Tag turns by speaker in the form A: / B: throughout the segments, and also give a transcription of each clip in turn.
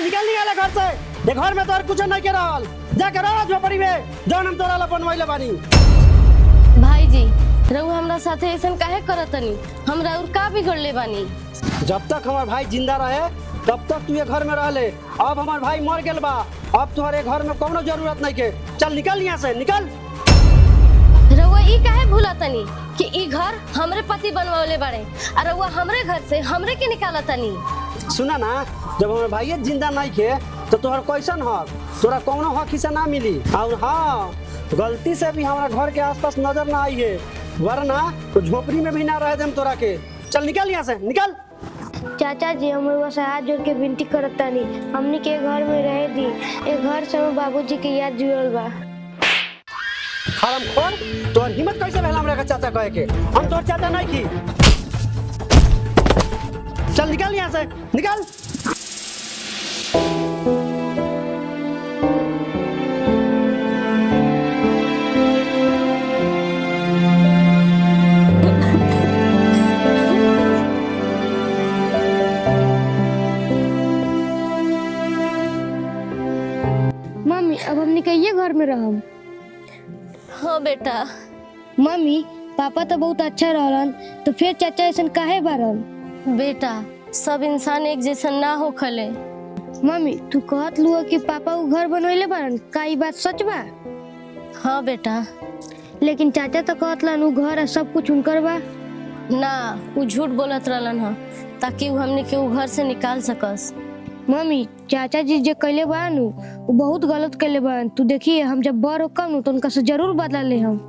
A: निकल निकाले घर से। ये घर में तोर कुछ नहीं के रहल। जा के रह झोपड़ी में जौन हम तोरा ला बनवाइले बानी।
B: भाई जी रहू हमरा साथे ऐसन काहे करतनी? हमरा और का बिगड़ले बानी?
A: जब तक हमार भाई जिंदा रहे तब तक तू ये घर में रह ले। अब हमार भाई मर गेल बा, अब तुम्हारे घर में कोनो जरूरत नहीं के। चल निकल यहाँ से, निकल।
B: रउआ ई काहे भूलतनी कि ई घर हमरे पति बनवाले बाड़े और रउआ हमरे घर से हमरे के निकालतनी?
A: सुना ना, जब हमारे भाई जिंदा नहीं के तो तोहर कैसन हक, तोरा कोनो हक हिस्सा ना मिली। और हाँ, गलती से भी हमारा घर के आसपास नजर ना आई है, वरना तो झोपड़ी में भी ना रह देम तोरा के। चल निकल यहाँ से, निकल।
C: चाचा जी हम लोग से हाथ जोड़ के विनती करतानी, हमनी के घर में रह दी। ए घर से हम बाबूजी के याद जुड़ल बा।
A: हरामखोर, तोहर हिम्मत कैसे भेल हमरा के चाचा कहे के? हम तोहर चाचा नहीं की। चल निकल यहाँ से, निकल।
C: मम्मी अब हमनी के ये घर में रहम।
B: हाँ बेटा।
C: मम्मी पापा तो बहुत अच्छा रहलन, तो फिर चाचा ऐसन काहे बारन?
B: बेटा सब इंसान एक जैसा ना हो खले।
C: मम्मी तू कहत लुआ कि पापा वो घर बनवैले बारन, का ई बात सच बा?
B: हाँ बेटा।
C: लेकिन चाचा तो कहत लन वो घर सब कुछ उनकर बा।
B: ना, वो झूठ बोलत रहलन ह ताकि वो हमने के वो घर से निकाल सकस।
C: मम्मी चाचा जी जे कैले बान वो बहुत गलत कैले बान। तू देखिए हम जब बड़ होकम तो उनका से जरूर बदला ले हम।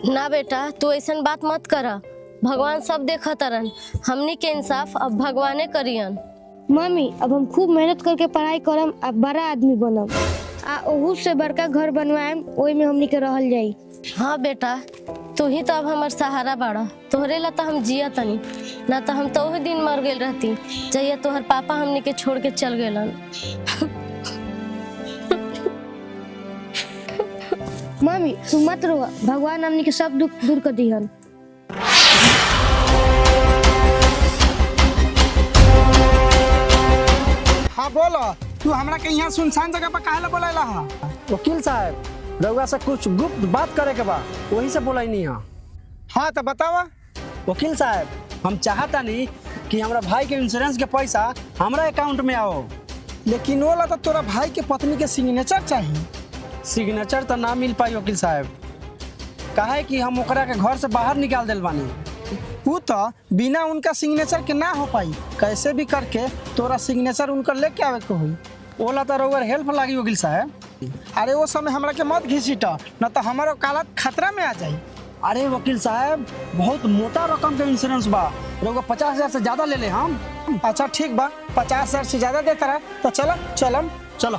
B: ना बेटा तू ऐसन बात मत करा, भगवान सब देखत रहन, हमनी के इंसाफ अब भगवाने करियन।
C: मम्मी अब हम खूब मेहनत करके पढ़ाई करम, अब बड़ा आदमी बनम, आ ओहू से बड़का घर बनवाएम, ओई में हमनी के रहल जाई।
B: हाँ बेटा तू ही तो अब हमार सहारा बाड़ा, तोहरे ला तो हम जिया तनी, ना तो हम तो वही दिन मर गेल रहती जहिया तोहर पापा हमनी के छोड़ के चल गेलन।
C: मम्मी तू मत रो, भगवान हमनी के सब दुख दूर कर दिहन।
D: हाँ बोलो, तू हमरा के यहाँ सुनसान जगह पर काहे ला बोलाइला हा?
A: वकील साहब रउआ से कुछ गुप्त बात करे के बा, वही से बोलाई नहीं है।
D: हाँ तो बतावा।
A: वकील साहब हम चाहता नहीं कि हमारा भाई के इंश्योरेंस के पैसा हमारा अकाउंट में आओ।
D: लेकिन वो ला तो तोरा भाई के पत्नी के सिग्नेचर चाहिए।
A: सिग्नेचर तो ना मिल पाई वकील साहब, काहे कि हम ओकरा के घर से बाहर निकाल दिल बानी।
D: वो तो बिना उनका सिग्नेचर के ना हो पाई, कैसे भी करके तोरा सिग्नेचर उनका लेके आवे के हुई।
A: ओला तो रउआ हेल्प लागी वकील साहब।
D: अरे वो समय हमरा के मत घिसीट, न तो हमारा कालत खतरा में आ जाई।
A: अरे वकील साहब बहुत मोटा रकम के इंश्योरेंस बा, रउआ 50,000 से ज्यादा ले ले हम।
D: अच्छा ठीक बा, 50,000 से ज्यादा देता रहा तो चलो चलम।
A: चलो।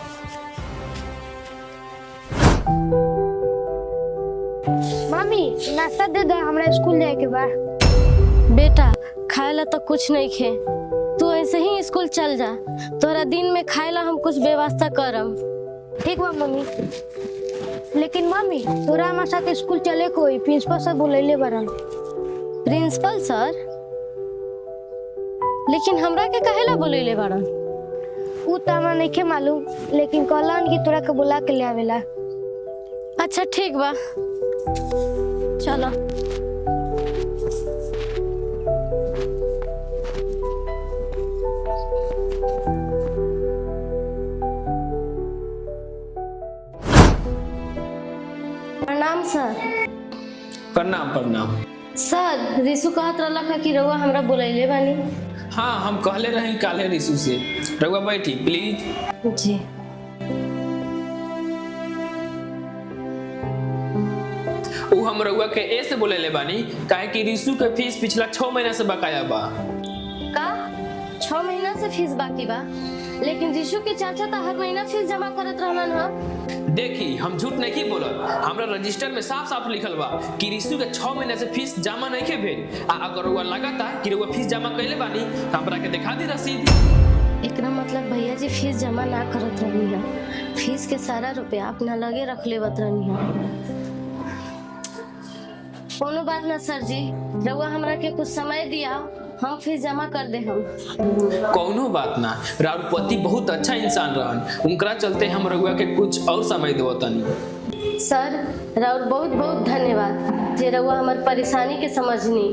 C: मम्मी नाश्ता दे दो, हमरा स्कूल जाए के बा।
B: बेटा खाए ला तो कुछ नहीं खे, तू ऐसे ही स्कूल चल जा, तोरा दिन में खाए ला हम कुछ व्यवस्था करम।
C: ठीक बा मम्मी। लेकिन मम्मी तोरा हमारे साथ स्कूल चले कोई प्रिंसिपल सर बुलैले बारन।
B: प्रिंसिपल सर? लेकिन हमरा के काहेला बोलेले बाड़न?
C: ऊ तो हमरा नहीं मालूम, लेकिन कहलन कि तोरा के बुला के ले आवेला।
B: अच्छा ठीक बा, चलो। प्रणाम सर।
E: प्रणाम प्रणाम।
B: सर रिसु कहत रहला कि रउआ हमरा बुलैले बानी।
E: हाँ हम कहले रही काले रिसु से, रउआ बैठी प्लीज।
B: जी।
E: उ हम रउआ के ऐसे बुलैले बानी काहे कि रिसु के फीस पिछला 6 महीना से बकाया बा।
B: का 6 महीना से फीस बाकी बा? लेकिन रिसु के चाचा तो हर महीना फीस जमा करत रहलन ह।
E: देखी हम झूठ नहीं बोलत, हमरा रजिस्टर में साफ साफ लिखल बा कि रिसु के 6 महीना से फीस जमा नहीं के भेल। अगर रउआ लगाता कि रउआ फीस जमा कैले बानी तो हमरा के दिखा दी रसीद।
B: एकरा मतलब भैया जी फीस जमा ना करत रहनी है, फीस के सारा रुपया अपना लगे रख लेवत रहनी है। कोनो बात ना सर जी, रउआ हमरा के कुछ समय दिया, हम फीस जमा कर दे हम।
E: कौनो बात ना, राउर पति बहुत अच्छा इंसान रहन, उनकरा चलते हम रउआ के कुछ और समय देव तनी।
B: सर राउर बहुत बहुत धन्यवाद जे रउआ हमार परेशानी के समझनी।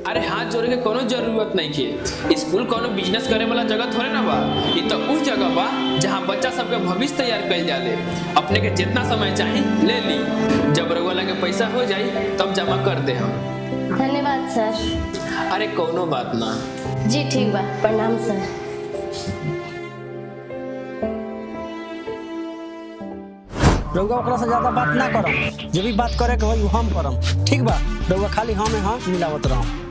E: अरे हाथ जोड़े के कोनो जरूरत नहीं के, स्कूल कोनो बिजनेस करे वाला जगह थोड़े ना बा, ये तो उस जगह बा जहाँ बच्चा सबके भविष्य तैयार कइल जाले। अपने के जितना समय चाही ले ली, जब रउआ लगे पैसा हो जाई तब जमा कर दे हम।
B: धन्यवाद सर।
E: अरे कोनो बात ना।
B: जी ठीक बा, प्रणाम सर।
A: रउआ ओकरा से ज्यादा बात ना करम, जे भी बात करे के होई हम करम, ठीक बा? रउआ खाली हाँ मिलावत रहम।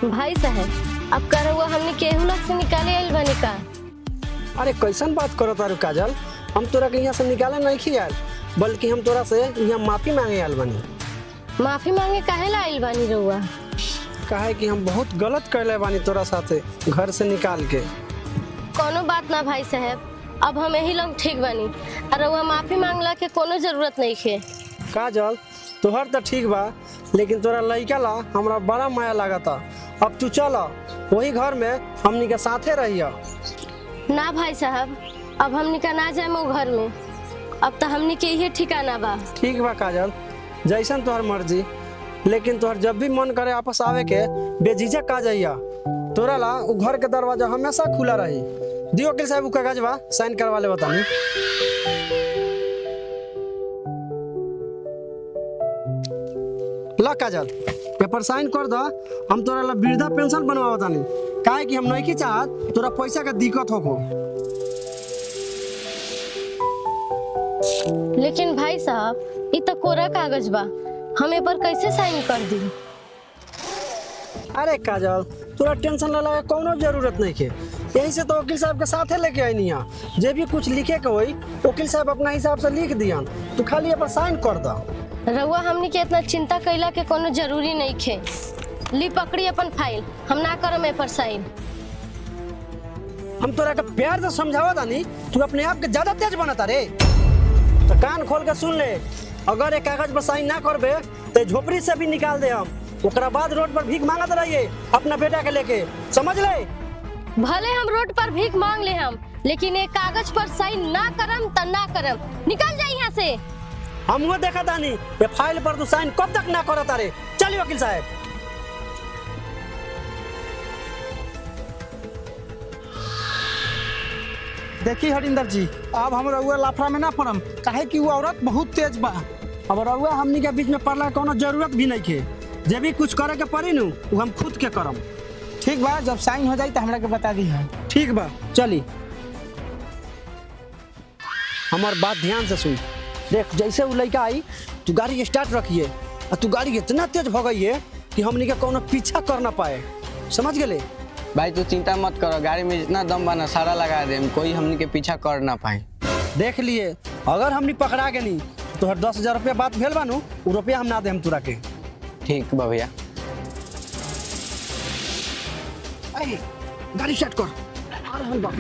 B: भाई साहब अब का रउआ हमने केहू लग से निकाले आइल बानी का?
A: अरे कैसन बात करो तारू काजल, हम तोरा के यहाँ से निकाले नहीं खियाल, बल्कि हम तोरा से यहाँ माफी मांगे आयल बानी।
B: माफी मांगे काहे ला आइल बानी रउआ?
A: काहे कि हम बहुत गलत कैले बानी तोरा साथे घर से निकाल के।
B: कोनो बात ना भाई साहब, अब हम यही लोग ठीक बानी और रउआ माफी मांगला के कोनो जरूरत नहीं है।
A: काजल तोहर तो ठीक बा, लेकिन तोरा लइका ला हमरा बड़ा माया लागता। अब तू चल वही घर में हमनी के साथे रहिया।
B: ना भाई साहब, अब हमनी का ना जाए वो घर में, अब तो हमनी के यही ठिकाना बा।
A: ठीक बा काजल, जैसन तोहर मर्जी, लेकिन तोहर जब भी मन करे आपस आवे के बेझिझक आ जाइया। तोरा ला उ घर के दरवाजा हमेशा खुला रही। दियो वकील साहब उ कागज बा, साइन करवा ले बतानी। ला काजल पेपर साइन कर दा, हम तोरा ला वृद्धा पेंशन बनवा बतानी। काहे कि हम नहीं की चाहत तोरा पैसा का दिक्कत हो।
B: लेकिन भाई साहब ये तो कोरा कागज बा, हम ए पर कैसे साइन कर दी?
A: अरे काजल तोरा टेंशन लेला के कोनो जरूरत नहीं है, यही से तो वकील साहब के साथे लेके आईनी है। जे भी कुछ लिखे के होई वकील साहब अपना हिसाब से लिख दियन, तू खाली ए पर साइन कर दा।
B: रउआ हमनी के इतना चिंता कैला के कोनो जरूरी नहीं है। ली पकड़ी अपन फाइल, हम ना करम ए पर साइन।
A: हम तोरा के प्यार से समझावा दानी, तू अपने आप के ज्यादा तेज बनता रे। तो कान खोल के सुन ले, अगर एक कागज पर साइन ना करबे तो झोपड़ी से भी निकाल दे हम। ओकरा बाद रोड पर भीख मांगत रहिए अपना बेटा के लेके, समझ ले?
B: भले हम रोड पर भीख मांग ले हम, लेकिन एक कागज पर साइन ना करम त ना करम। निकल जाए यहाँ से।
A: हमको देखा तानी ये फाइल पर तू साइन कब तक ना करता रे। चलिए वकील साहब।
D: देखी हरिंदर जी, अब हम रउआ लाफड़ा में ना पड़म, काहे कि वो औरत बहुत तेज बा।
A: अब रउआ हमनी के बीच में पड़ला कोनो जरूरत भी नहीं है। जे भी कुछ करे के पड़ी नु वो हम खुद के करम।
D: ठीक बा, जब साइन हो जाई तो हमरा के बता दी है।
A: ठीक बा चली। हमार बात ध्यान से सुन। देख जैसे वो लड़का आई तू गाड़ी स्टार्ट रखिए, और तू गाड़ी इतना तेज भगाई है कि हमनी के कोनो पीछा कर ना पाए, समझ गए?
F: भाई तू चिंता मत करो, गाड़ी में जितना दम बना सारा लगा दे, कोई हमनी के पीछा कर ना पाए।
A: देख लिए अगर हमनी पकड़ा के नहीं तो हर 10,000 रुपया बात भेल बानू, वो रुपया हम ना दे हम तुरा के।
F: ठीक बा भैया।
A: गाड़ी स्टार्ट कर। अरे हम बाप।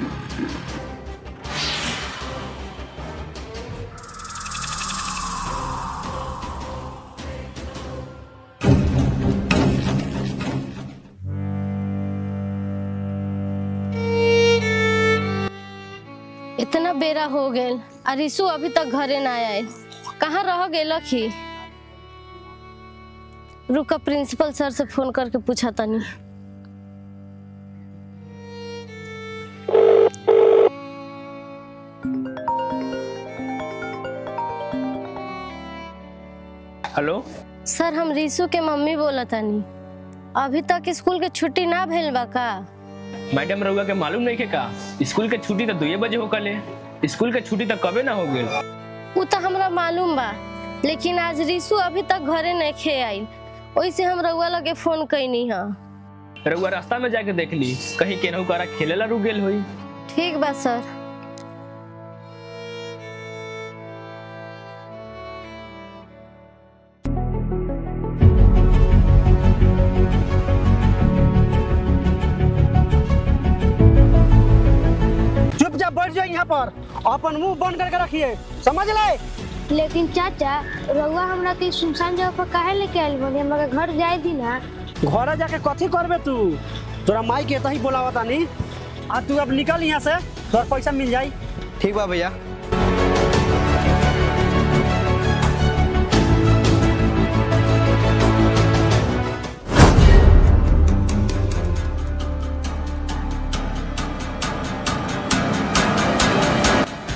B: इतना बेरा हो गेल और रिसु अभी तक घरे ना आए। कहाँ रह गेलक ही? रुका प्रिंसिपल सर से फोन करके पूछा तनी।
E: हेलो
B: सर हम रिसु के मम्मी बोला तानी। अभी तक स्कूल के छुट्टी ना भेल बा का?
E: मैडम रउआ के मालूम नहीं है का, स्कूल के छुट्टी तो 2 बजे हो कले, स्कूल के छुट्टी तो कबे ना हो गेल।
B: वो तो हमरा मालूम बा, लेकिन आज रिसु अभी तक घरे नहीं खे आई, वैसे हम रउआ लगे फोन कैनी है।
E: रउआ रास्ता में जाके देख ली, कहीं केनहू करा खेलेला रुक गेल होई।
B: ठीक बा सर।
A: चुपचाप बैठ जाए यहाँ पर, अपन मुंह बंद करके रखिए, समझ ले?
C: लेकिन चाचा रउआ हमरा के सुनसान जगह पर काहे लेके आइल बानी? हमरा के घर जाए दी ना।
A: घरे जाके कथी करबे तू? तोरा माई के तही बोलावा तानी। आ तू अब निकल यहाँ से, तोर पैसा मिल जाई।
F: ठीक बा भैया।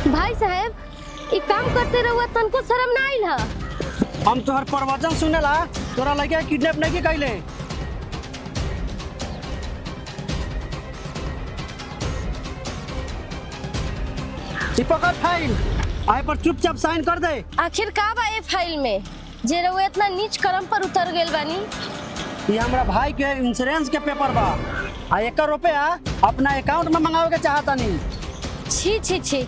B: भाई साहब, ई काम करते रहुआ तनको शर्म ना आइल ह?
A: हम तोहर प्रवचन सुनेला तोरा लगे किडनैप नहीं कैले। पकड़ फाइल, आए पर चुपचाप साइन कर दे।
B: आखिर का बा ए फाइल में जे रहुआ इतना नीच कर्म पर उतर गेल बानी?
A: ये हमरा भाई के इंश्योरेंस के पेपर बा। आ 1 रुपया अपना अकाउंट में मंगावे के चाहता नहीं।
B: छी छी छी,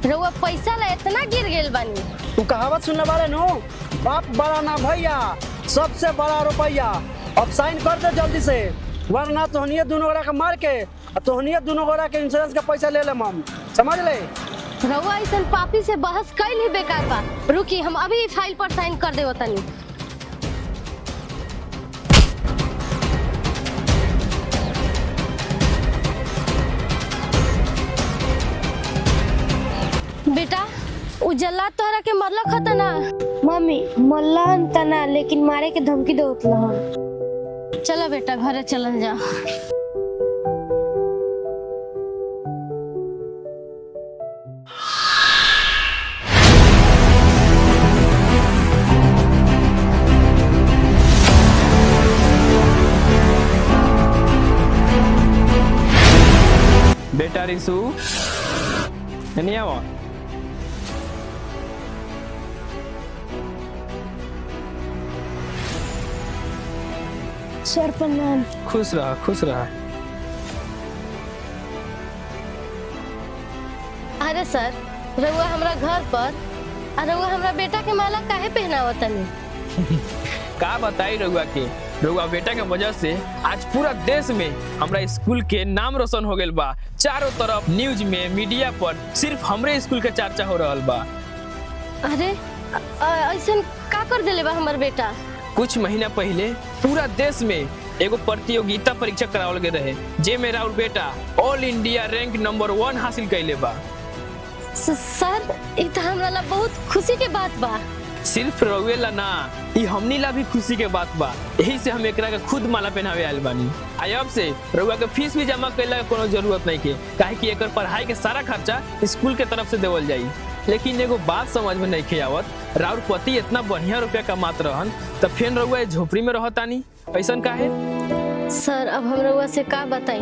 B: रहुआ पैसा ला इतना गिर गेल बानी?
A: तू कहावत सुनने वाले नो, बाप बड़ा ना भैया, सबसे बड़ा रुपया। अब साइन कर दे जल्दी से, वरना तोहनिए दोनों गोरा के मार के तोहनिए दोनों गोरा के इंश्योरेंस का पैसा ले लेम हम, समझ ले?
B: रहुआ ऐसन पापी से बहस कैल ही बेकार बा। रुकी, हम अभी फाइल पर साइन कर देव तनी। बेटा, उ जल्लाद तोहरा के मरलक ह त ना?
C: मम्मी मल्लान तना, लेकिन मारे के धमकी देत लहन।
B: चला बेटा, घरे चलन जा।
E: बेटा रिसु, नहीं आओ।
C: सर प्रणाम।
E: खुश रहा, खुश रहा।
B: अरे सर, रहुआ हमरा घर पर और रहुआ हमरा बेटा के माला काहे पहनावत तनी?
E: का बताई रहुआ के, रहुआ बेटा के वजह से आज पूरा देश में हमरा स्कूल के नाम रोशन हो गेल बा। चारों तरफ न्यूज में, मीडिया पर सिर्फ हमरे स्कूल के चर्चा हो रहल बा।
B: अरे ऐसन का कर देले बा हमर बेटा?
E: कुछ महीना पहले पूरा देश में एगो प्रतियोगिता परीक्षा करावल गए रहे, जे में राउर बेटा ऑल इंडिया रैंक नंबर 1 हासिल कैले बा।
B: सर, ई त हमरा ला बहुत खुशी के बात बा।
E: सिर्फ रउए ला ना, ई हमनी ला भी खुशी के बात बा। यही से हम एकरा के खुद माला पहनावे आयल बानी। अब से रउआ के फीस भी जमा कैला के कोनो जरूरत नहीं के, काहे कि एकर पढ़ाई के सारा खर्चा स्कूल के तरफ से देवल जाई। लेकिन एगो बात समझ में नहीं खे आवत, राउर पति इतना बढ़िया रुपया कमात रहन त फिर रउआ झोपड़ी में रहतानी, ऐसन काहे?
B: सर, अब हम रउआ से का बताई,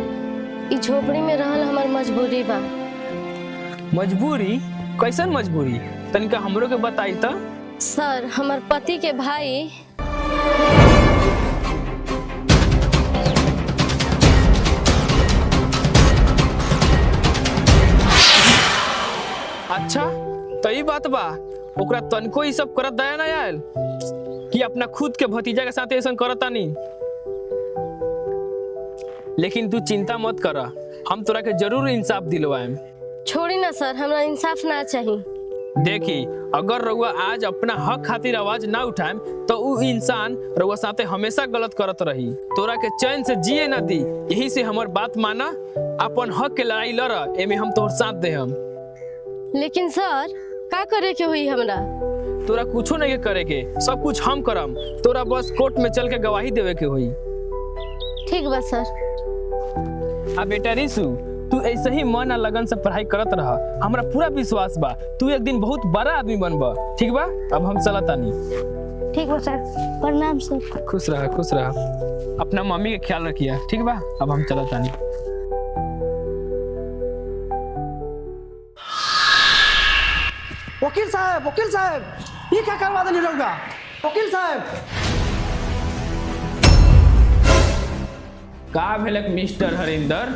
B: ई झोपड़ी में रहल हमर मजबूरी बा।
E: मजबूरी? कैसन मजबूरी? तनिका हमरो के बताई त।
B: सर, हमर पति के भाई
E: अच्छा, तो ई बात बा। ओकरा तनको ई सब करत दया ना आयल कि अपना खुद के भतीजा के साथ ऐसा करता नहीं। लेकिन तू चिंता मत कर, हम तोरा के जरूर इंसाफ दिलवाएम।
B: छोड़ी ना सर, हमरा इंसाफ ना चाहिए।
E: देखी, अगर रउआ आज अपना हक खातिर आवाज ना उठाएम तो उ इंसान रउआ साथे हमेशा गलत करत रही, तोरा के चैन से जिए ना दी। यही से हमर बात माना, अपन हक के लड़ाई लड़, एमे हम तोहर साथ दे हम।
B: लेकिन सर, का करे के हुई हमरा?
E: तोरा कुछो नहीं करे के, सब कुछ हम करम। तोरा बस कोर्ट में चल के गवाही देवे के हुई।
B: ठीक बा सर।
E: आ बेटा रिसु, तू ऐसे ही मन आ लगन से पढ़ाई करत रहा, हमरा पूरा विश्वास बा तू एक दिन बहुत बड़ा आदमी बनबा। ठीक बा, अब हम चलतानी।
C: ठीक बा सर, प्रणाम सर।
E: खुश रहा, खुश रहा। अपना मम्मी के ख्याल रखिए, ठीक बा? अब हम चलतानी।
A: वकील साहब, वकील साहब, ये क्या करवा देनी रहुआ? वकील साहब,
E: का भेलक मिस्टर हरिंदर,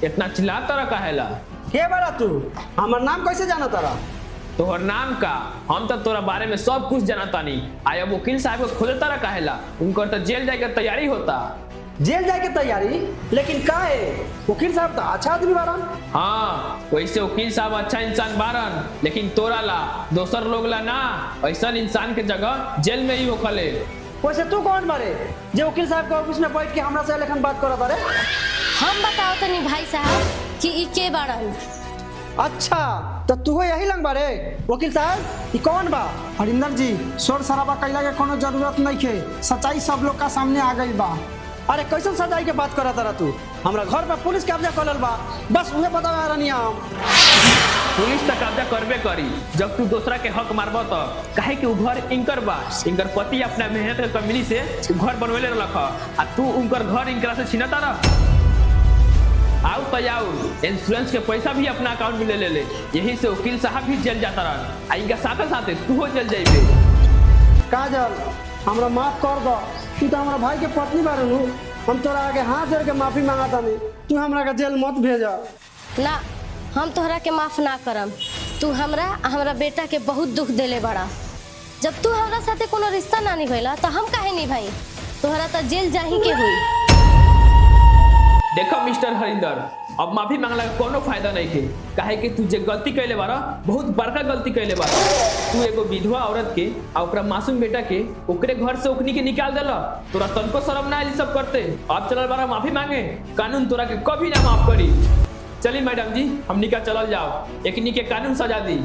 E: इतना चिल्लाता रहा काहेला?
A: के बड़ा तू? हमार नाम कैसे जाना तारा?
E: तोहर नाम का? हम तो तोरा बारे में सब कुछ जानता नहीं। आया वकील साहब को खोजता रहा काहेला? उनकर तो जेल जाए के तैयारी होता।
A: जेल जाए के तैयारी? लेकिन का है? वकील साहब तो अच्छा आदमी बारन।
E: हाँ, वैसे वकील साहब अच्छा इंसान बारन, लेकिन तोरा ला दोसर लोग ला ना, ऐसा इंसान के जगह जेल में ही होखले।
A: वैसे तू कौन बारे जे वकील साहब के ऑफिस में बैठ के हमरा से लेखन बात करत बारे?
B: हम बताओ तनी भाई साहब कि ई के बाड़न।
A: अच्छा तो तू यही लंग बारे वकील साहब ई कौन बा?
D: हरिंदर जी शोर शराबा कैला के कोनो जरूरत नहीं है, सच्चाई सब लोग का सामने आ गई बा।
A: अरे कैसन सजाई के बात करत रहा तू? हमरा घर पे पुलिस कब्जा कर बा, बस उहे बतावा रहनी हम।
E: पुलिस तक कब्जा करबे करी जब तू दूसरा के हक मारबो तो, काहे कि उ घर इनकर बा, इनकर पति अपना मेहनत के कमाई से उ घर बनवेले रख आ तू उनकर घर इनकरा से छीनता रह। आओ तो आओ, इंश्योरेंस के पैसा भी अपना अकाउंट में ले ले, यही से वकील साहब भी जेल जाता रह, आ इनका साथे साथे तू हो जेल जाइबे।
A: काजल हमरा माफ कर दो, तू तो हमरा भाई के पत्नी बारे नु, हम तोरा आगे हाथ जोड़ के माफी मांगता नहीं, तू हमरा के जेल मत भेजा।
B: ना हम तोहरा के माफ ना करम। तू हमरा बेटा के बहुत दुख देले बड़ा। जब तू हमरा साथे कोनो रिश्ता ना निभैला तो हम काहे निभाई? तोहरा तो जेल जाही के हुई।
E: देखो मिस्टर हरिंदर, अब माफी मांगला का कोनो फायदा नहीं है, काहे कि तू जे गलती कैले बारा बहुत बड़का गलती कैले बारा। तू एगो विधवा औरत के आ ओकरा मासूम बेटा के ओकरे घर से ओकनी के निकाल देला, तोरा तनको शर्म ना आइल सब करते। अब चलल बारा माफी मांगे, कानून तोरा के कभी ना माफ करी। चली मैडम जी हमनी का चलल जाओ, एकनी के कानून सजा दी।